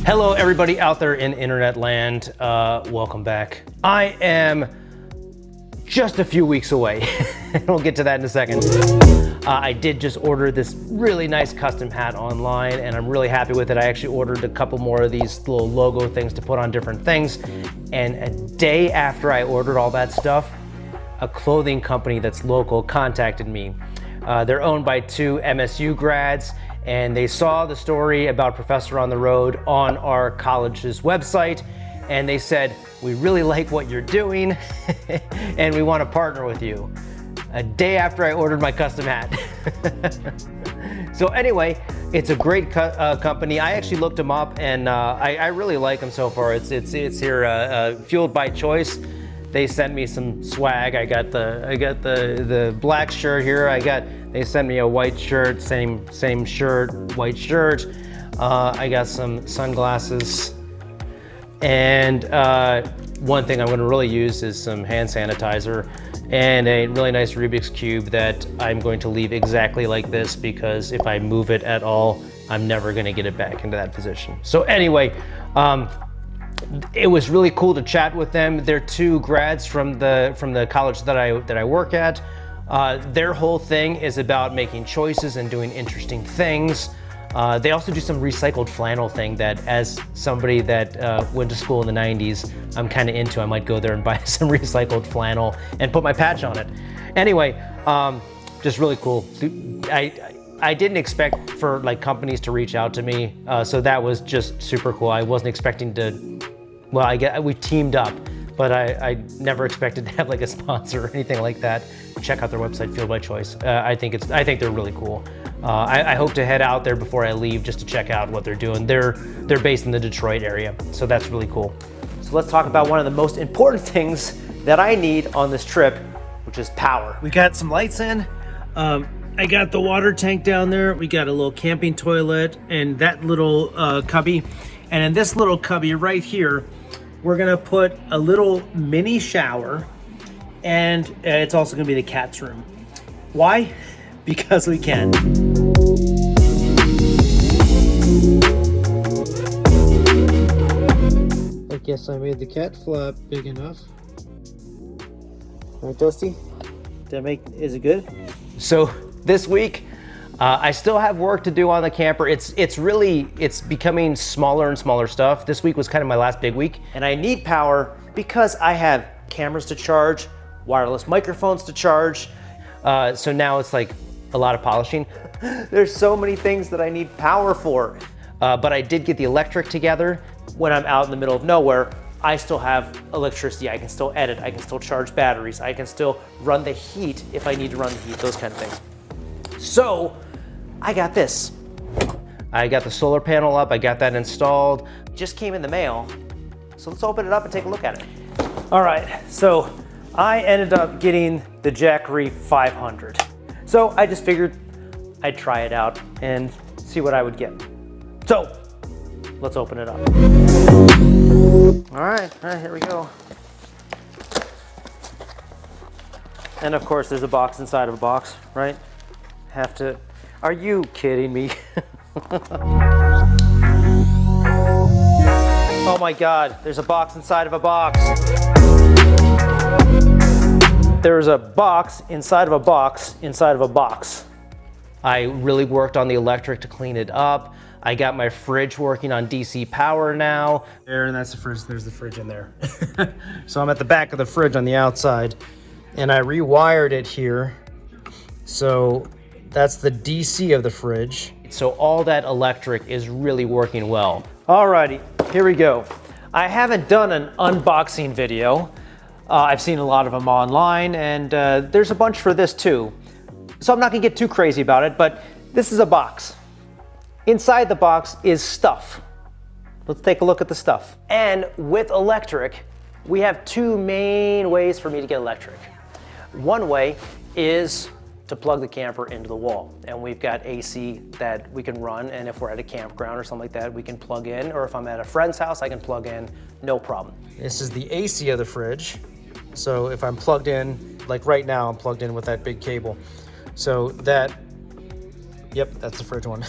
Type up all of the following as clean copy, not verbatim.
Hello, everybody out there in internet land. Welcome back. I am just a few weeks away. We'll get to that in a second. I did just order this really nice custom hat online, and I'm really happy with it. I actually ordered a couple more of these little logo things to put on different things. And a day after I ordered all that stuff, a clothing company that's local contacted me. They're owned by two MSU grads, and they saw the story about Professor on the Road on our college's website, and they said, we really like what you're doing, and we want to partner with you. A day after I ordered my custom hat. So anyway, it's a great company. I actually looked them up, and I really like them so far. It's here, Fueled by Choice. They sent me some swag. I got the black shirt here. They sent me a white shirt, same shirt, white shirt. I got some sunglasses, and one thing I'm going to really use is some hand sanitizer and a really nice Rubik's Cube that I'm going to leave exactly like this, because if I move it at all, I'm never going to get it back into that position. So anyway, it was really cool to chat with them. They're two grads from the college that I work at. Their whole thing is about making choices and doing interesting things. They also do some recycled flannel thing that, as somebody that went to school in the 90s, I'm kind of into. I might go there and buy some recycled flannel and put my patch on it. Anyway, just really cool. I didn't expect for like companies to reach out to me, so that was just super cool. I wasn't expecting to. Well, we teamed up, but I never expected to have like a sponsor or anything like that. Check out their website, Fueled by Choice. I think they're really cool. I hope to head out there before I leave just to check out what they're doing. They're based in the Detroit area, so that's really cool. So let's talk about one of the most important things that I need on this trip, which is power. We got some lights in. I got the water tank down there. We got a little camping toilet and that little cubby. And in this little cubby right here, we're gonna put a little mini shower, and it's also gonna be the cat's room. Why? Because we can. I guess I made the cat flap big enough. Right, Dusty? Is it good? So this week, I still have work to do on the camper. It's becoming smaller and smaller stuff. This week was kind of my last big week, and I need power because I have cameras to charge, wireless microphones to charge. So now it's like a lot of polishing. There's so many things that I need power for. But I did get the electric together. When I'm out in the middle of nowhere, I still have electricity. I can still edit. I can still charge batteries. I can still run the heat if I need to run the heat, those kind of things. So I got this. I got the solar panel up. I got that installed. Just came in the mail. So let's open it up and take a look at it. All right, so I ended up getting the Jackery 500. So I just figured I'd try it out and see what I would get. So let's open it up. All right, here we go. And of course, there's a box inside of a box, right? Have to. Are you kidding me? Oh my God, there's a box inside of a box. There's a box inside of a box inside of a box. I really worked on the electric to clean it up. I got my fridge working on DC power now. There, and that's the fridge. There's the fridge in there. So I'm at the back of the fridge on the outside, and I rewired it here. So that's the DC of the fridge. So all that electric is really working well. Alrighty, here we go. I haven't done an unboxing video. I've seen a lot of them online, and there's a bunch for this too. So I'm not gonna get too crazy about it, but this is a box. Inside the box is stuff. Let's take a look at the stuff. And with electric, we have two main ways for me to get electric. One way is to plug the camper into the wall. And we've got AC that we can run, and if we're at a campground or something like that, we can plug in, or if I'm at a friend's house, I can plug in, no problem. This is the AC of the fridge. So if I'm plugged in, like right now, I'm plugged in with that big cable. So that, yep, that's the fridge one.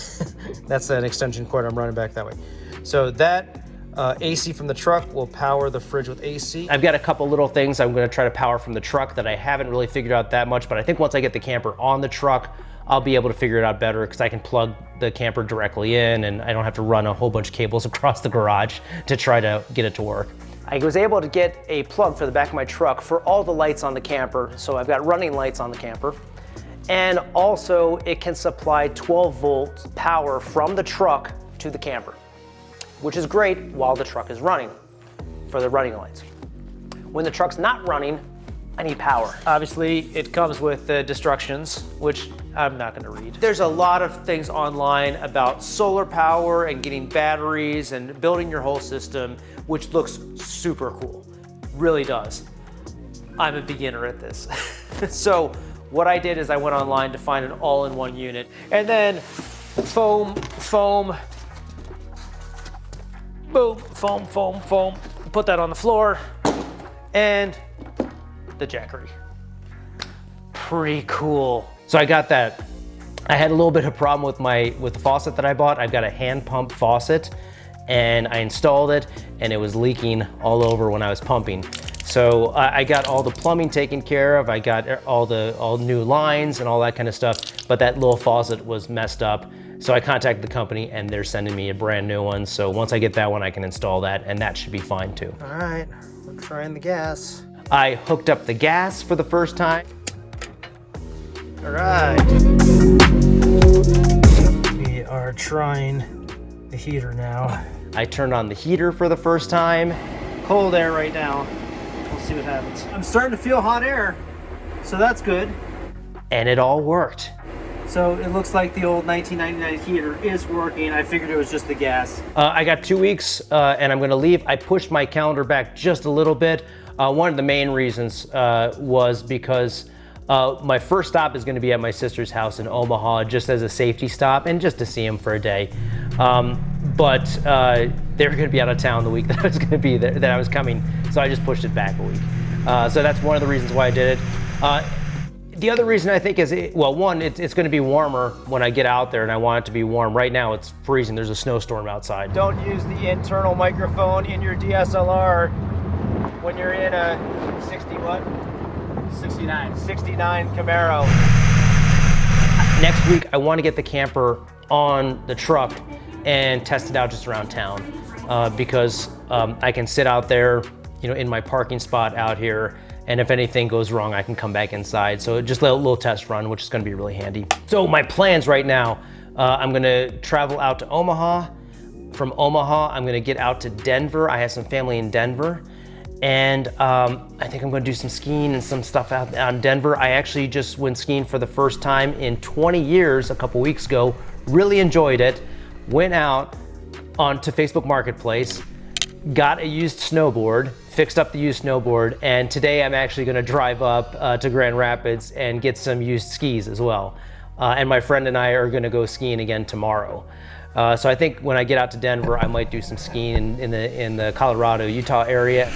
That's an extension cord I'm running back that way. So that AC from the truck will power the fridge with AC. I've got a couple little things I'm gonna try to power from the truck that I haven't really figured out that much, but I think once I get the camper on the truck, I'll be able to figure it out better because I can plug the camper directly in and I don't have to run a whole bunch of cables across the garage to try to get it to work. I was able to get a plug for the back of my truck for all the lights on the camper. So I've got running lights on the camper. And also it can supply 12 volts power from the truck to the camper, which is great while the truck is running for the running lights. When the truck's not running, I need power. Obviously, it comes with instructions, which I'm not gonna read. There's a lot of things online about solar power and getting batteries and building your whole system, which looks super cool, really does. I'm a beginner at this. So what I did is I went online to find an all-in-one unit, and then foam, boom, foam, put that on the floor, and the Jackery. Pretty cool. So I got that. I had a little bit of a problem with the faucet that I bought. I've got a hand pump faucet, and I installed it, and it was leaking all over when I was pumping. So I got all the plumbing taken care of. I got all new lines and all that kind of stuff, but that little faucet was messed up. So I contacted the company and they're sending me a brand new one. So once I get that one, I can install that and that should be fine too. All right, we're trying the gas. I hooked up the gas for the first time. All right. We are trying the heater now. I turned on the heater for the first time. Cold air right now. We'll see what happens. I'm starting to feel hot air, so that's good. And it all worked. So it looks like the old 1999 heater is working. I figured it was just the gas. I got 2 weeks and I'm gonna leave. I pushed my calendar back just a little bit. One of the main reasons was because my first stop is gonna be at my sister's house in Omaha, just as a safety stop and just to see him for a day. But they were gonna be out of town the week that I was gonna be there, that I was coming. So I just pushed it back a week. So that's one of the reasons why I did it. The other reason I think is, well, one, it's gonna be warmer when I get out there and I want it to be warm. Right now it's freezing, there's a snowstorm outside. Don't use the internal microphone in your DSLR when you're in a 60 what? 69 Camaro. Next week, I wanna get the camper on the truck and test it out just around town because I can sit out there, in my parking spot out here, and if anything goes wrong, I can come back inside. So just a little test run, which is gonna be really handy. So my plans right now, I'm gonna travel out to Omaha. From Omaha, I'm gonna get out to Denver. I have some family in Denver. And I think I'm gonna do some skiing and some stuff out in Denver. I actually just went skiing for the first time in 20 years a couple weeks ago. Really enjoyed it. Went out onto Facebook Marketplace, got a used snowboard, fixed up the used snowboard, and today I'm actually gonna drive up to Grand Rapids and get some used skis as well. And my friend and I are gonna go skiing again tomorrow. So I think when I get out to Denver, I might do some skiing in the Colorado, Utah area.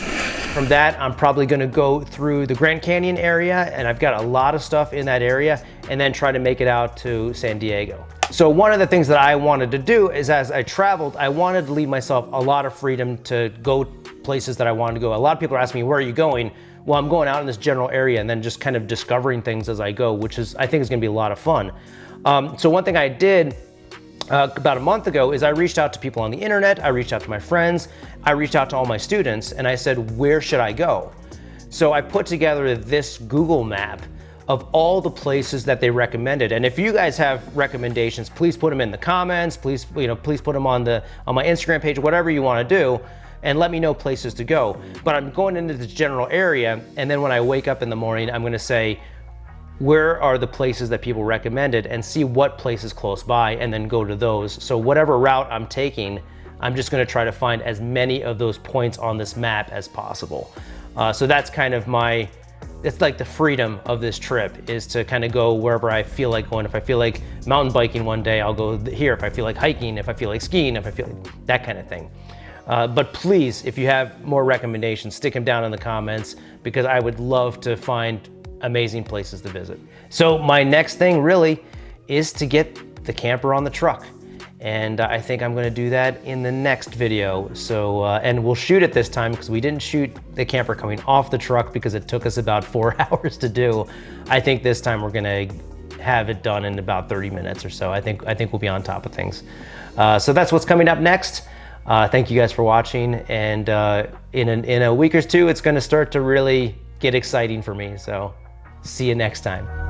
From that, I'm probably gonna go through the Grand Canyon area, and I've got a lot of stuff in that area, and then try to make it out to San Diego. So one of the things that I wanted to do is, as I traveled, I wanted to leave myself a lot of freedom to go places that I wanted to go. A lot of people are asking me, where are you going? Well, I'm going out in this general area and then just kind of discovering things as I go, which I think is gonna be a lot of fun. So one thing I did about a month ago is I reached out to people on the internet, I reached out to my friends, I reached out to all my students, and I said, where should I go? So I put together this Google map of all the places that they recommended. And if you guys have recommendations, please put them in the comments, please put them on my Instagram page, whatever you wanna do, and let me know places to go. But I'm going into this general area, and then when I wake up in the morning, I'm gonna say, where are the places that people recommended, and see what places close by, and then go to those. So whatever route I'm taking, I'm just gonna try to find as many of those points on this map as possible. So that's kind of it's like the freedom of this trip, is to kind of go wherever I feel like going. If I feel like mountain biking one day, I'll go here. If I feel like hiking, if I feel like skiing, if I feel like that kind of thing. But please, if you have more recommendations, stick them down in the comments, because I would love to find amazing places to visit. So my next thing really is to get the camper on the truck. And I think I'm gonna do that in the next video. So, and we'll shoot it this time because we didn't shoot the camper coming off the truck because it took us about 4 hours to do. I think this time we're gonna have it done in about 30 minutes or so. I think we'll be on top of things. So that's what's coming up next. Thank you guys for watching. And in a week or two, it's gonna start to really get exciting for me. So see you next time.